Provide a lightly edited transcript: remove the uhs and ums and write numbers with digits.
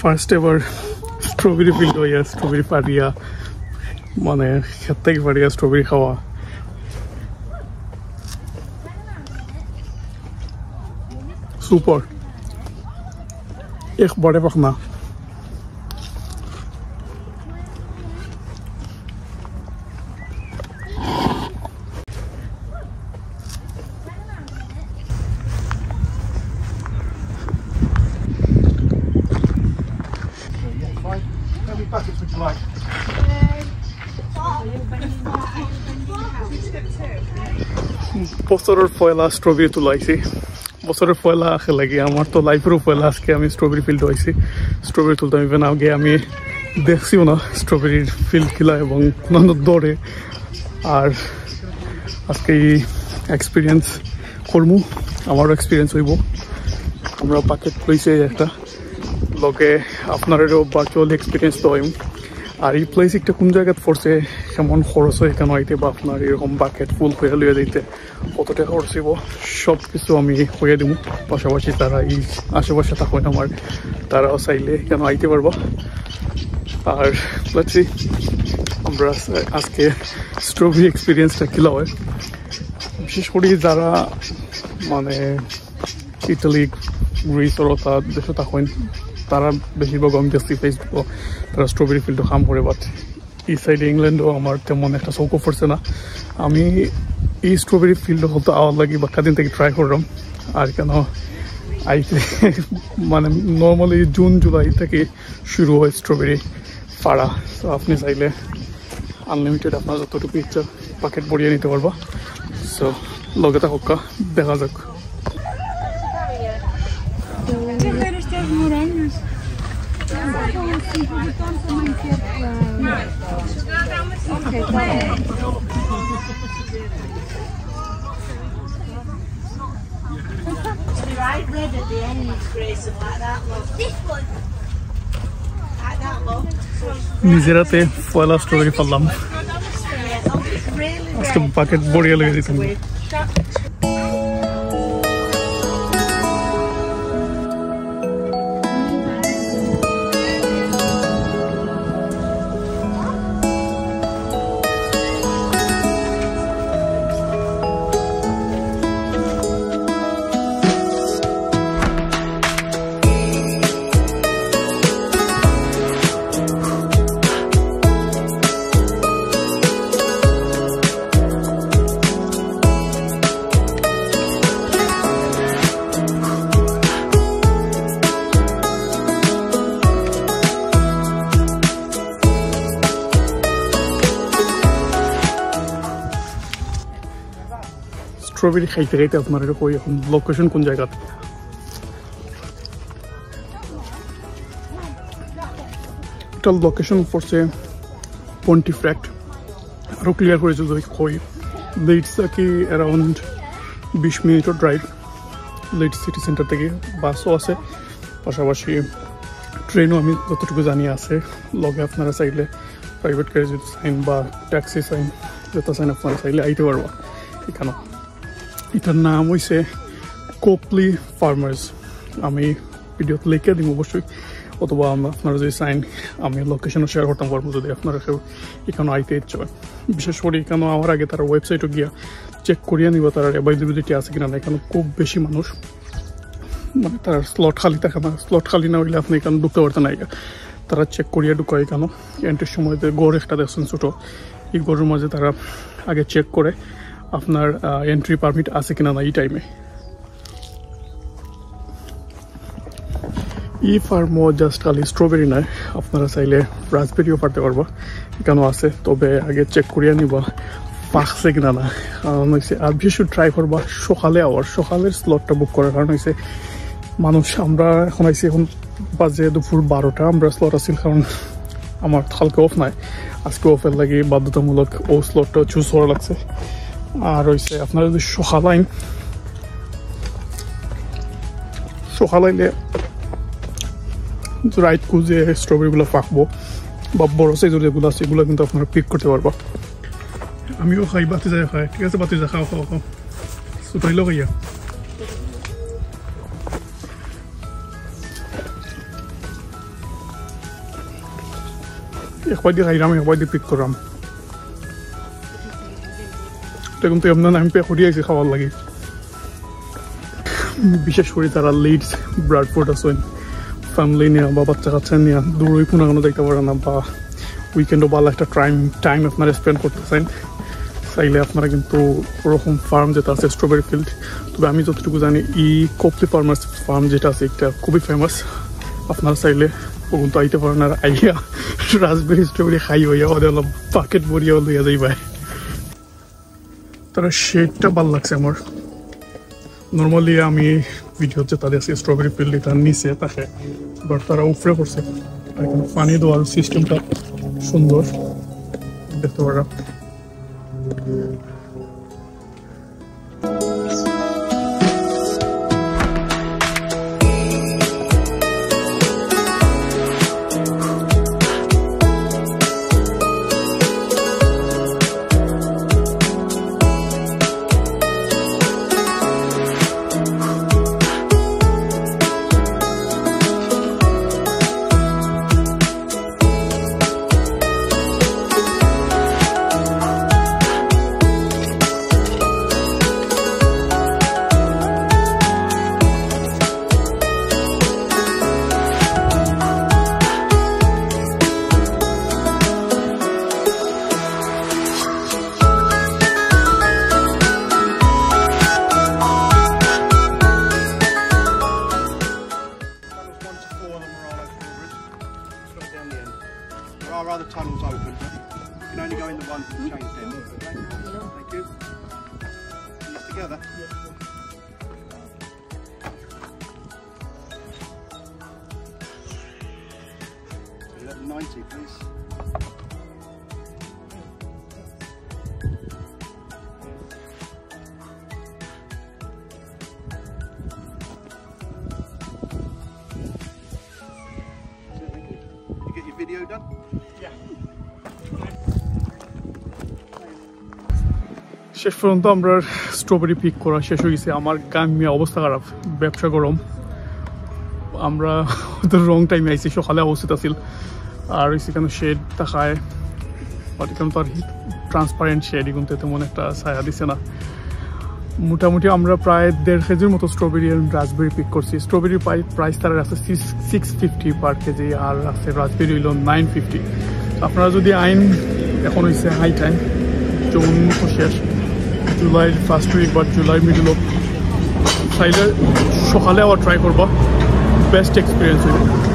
First ever strawberry field হইয়া strawberry পাড়িয়া মানে ক্ষেত থেকে পাড়িয়া স্ট্রবেরি খাওয়া সুপার এক বড়ে পাখনা বছরের পয়লা স্ট্রবেরি তুলাইছি বছরের পয়লা আখে লাগে আমার তো লাইফেরও পয়লা আজকে আমি স্ট্রবেরি ফিল্ড হয়েছি স্ট্রবেরি তুলতাম ইভেন আগে আমি দেখছিও না স্ট্রবেরির ফিল্ড কিলা এবং দৌড়ে আর আজকে এই এক্সপিরিয়েন্স করবো আমারও এক্সপিরিয়েন্স হইব আমরা প্যাকেট লইছি একটা লগে আপনারও ভার্চুয়াল এক্সপিরিয়েন্স তো হইম আর এই প্লেস একটা কোন জায়গায় পড়ছে কেমন খরচ হয় কেন আইতে বা আপনার এরকম বাকেট ফুল হয়ে লইয়া দিতে কত টাকা খরচ হইব সব কিছু আমি হইয়া দিব পাশাপাশি তারা এই আশেপাশে থাকেন আমার তারাও চাইলে কেন আইতে পারবো আর বলছি আমরা আজকে স্ট্রবেরি এক্সপিরিয়েন্সটা কিলা হয় বিশেষ করে যারা মানে ইটালি গ্রিস ওরা দেশে থাকেন তারা বেশিরভাগ আমি দেখছি ফেসবুক তারা স্ট্রবেরি ফিল্ডও কাম করে বাট এই সাইডে ইংল্যান্ডও আমার তেমন একটা চৌকো পড়ছে না আমি এই স্ট্রবেরি ফিল্ড হয়তো আওয়ার লাগি বা কাদিন থেকে ট্রাই করলাম আর কেন আইতে মানে নর্মালি জুন জুলাই থেকে শুরু হয় স্ট্রবেরি ফাড়া তো আপনি চাইলে আনলিমিটেড আপনার যতটুকু ইচ্ছা প্যাকেট ভরিয়ে নিতে পারবো সো লগে থাকা দেখা যাক Right red at the end is gracing like that, look. This one. Like that, look. নিজেরাতে পয়লা স্ট্রবেরি পারলাম আজকে প্যাকেট ভরিয়ে লেগে দিতাম স্ট্রবেরি খাইতে খাইতে আপনার কই এখন লোকেশন কোন জায়গাতে এটা লোকেশন পড়ছে পন্টিফ্র্যাক্ট আরও ক্লিয়ার করেছে যদি কই লিডস কি অ্যারাউন্ড 20 মিনিটের ড্রাইভ লিডস সিটি সেন্টার থেকে বাসও আছে পাশাপাশি ট্রেনও আমি যতটুকু জানি আছে লগে আপনারা চাইলে প্রাইভেট গাড়ি যদি সাইন বা ট্যাক্সি সাইন যত সাইন আপনারা চাইলে আইতে পারবো এখানে এটার নাম হয়েছে কোকলি ফার্মার্স আমি ভিডিওতে লিখে দিব অবশ্যই অথবা আপনারা যদি সাইন আমি লোকেশনও শেয়ার করতাম পারবো যদি আপনারা কেউ এখানে আইতে ইচ্ছে হয় বিশেষ করে এখানে আমার আগে তারা ওয়েবসাইটে গিয়া চেক করিয়া নিব তার অ্যাভেলেবিলিটি আছে কিনা না এখানে খুব বেশি মানুষ মানে তার স্লট খালি থাকে না স্লট খালি না হইলে আপনি এখানে ঢুকতে পারতেন না তারা চেক করিয়া ঢুকায় এখানে এন্ট্রির সময় গড় একটা দেখছেন ছোটো এই গড়ের মাঝে তারা আগে চেক করে আপনার এন্ট্রি পারমিট আছে কিনা না এই টাইমে এই ফার্মও জাস্ট খালি স্ট্রবেরি নয় আপনারা চাইলে রাসবেরিও পারতে পারবো এখানেও আছে তবে আগে চেক করিয়া নিবা পাকছে কিনা না কারণ হয়েছে আর বিশেষ ট্রাই করবা সকালে সকালের স্লটটা বুক করার কারণ হয়েছে মানুষ আমরা এখন আইসি এখন বাজে দুপুর 12টা আমরা স্লট আছিল কারণ আমার কালকে অফ নাই আজকে অফের লাগে বাধ্যতামূলক ও স্লটটা চুজ করা লাগছে আর হয়েছে আপনারা যদি সকালাইলে রাইট খুঁজে স্ট্রবেরিগুলো পাকবো বা বড় সাইজের যেগুলো আছে এগুলো কিন্তু আপনারা পিক করতে পারবো আমিও খাই বাতি যায় খাই ঠিক আছে বাতি যা খাও সুতাইলেও খাইয়া একবার দিয়ে খাইলাম একবার দিয়ে পিক করলাম কিন্তু এমন আমি পে করিয়ে আছি খাওয়ার লাগে বিশেষ করে তারা লিডস ব্রাডফোর্ড আছেন ফ্যামিলি নিয়ে বা বাচ্চা কাচ্চা নিয়ে দূরই কোনো কোনো যাইতে পারে না বা উইকেন্ডও ভালো একটা টাইম আপনারা স্পেন্ড করতেছেন চাইলে আপনারা কিন্তু ওরকম ফার্ম যেটা আছে স্ট্রবেরি ফিল্ড তবে আমি যতটুকু জানি কোপলি ফার্মার্স ফার্ম যেটা আছে এটা খুবই ফেমাস আপনারা চাইলে ওগুলো তো আইতে পারেন আর আইয়া রাসবেরি স্ট্রবেরি খাই হইয়া ওদের অলপ পাকেট ভরিয়া লইয়া যাই ভাই তারা শেডটা ভালো লাগছে আমার নর্মালি আমি ভিডিও হচ্ছে তাদের স্ট্রবেরি ফিল্ড তার নিচে থাকে বাট তারা উপরে করছে আর এখানে পানি দেওয়ার সিস্টেমটা সুন্দর দেখতে পারা There are other tunnels open, but you can only go in the one with the chains down. Okay? Thank you. These together. 1190, please. Video done? Yeah. শেষ পর্যন্ত আমরা স্ট্রবেরি পিক করা শেষ হয়ে গেছে আমার গামে অবস্থা খারাপ ব্যবসা গরম আমরা রং টাইমে আইছি সকালে অবস্থিত আছিল আর সেখানে শেড দেখায় এখানে তো আর ট্রান্সপারেন্ট শেড কিন্তু তেমন একটা ছায়া দিছে না মোটামুটি আমরা প্রায় 1.5 কেজির মতো স্ট্রবেরি আর রাসবেরি পিক করছি স্ট্রবেরি প্রাইস তার আছে 650 পার কেজি আর আছে রাসবেরি হইল 950 আপনারা যদি আইন এখন হয়েছে হাই টাইম জুন শেষ জুলাইয়ের ফার্স্ট উইক বা জুলাই মিডল চাইলে সকালে আবার ট্রাই করবো বেস্ট এক্সপিরিয়েন্স হইবে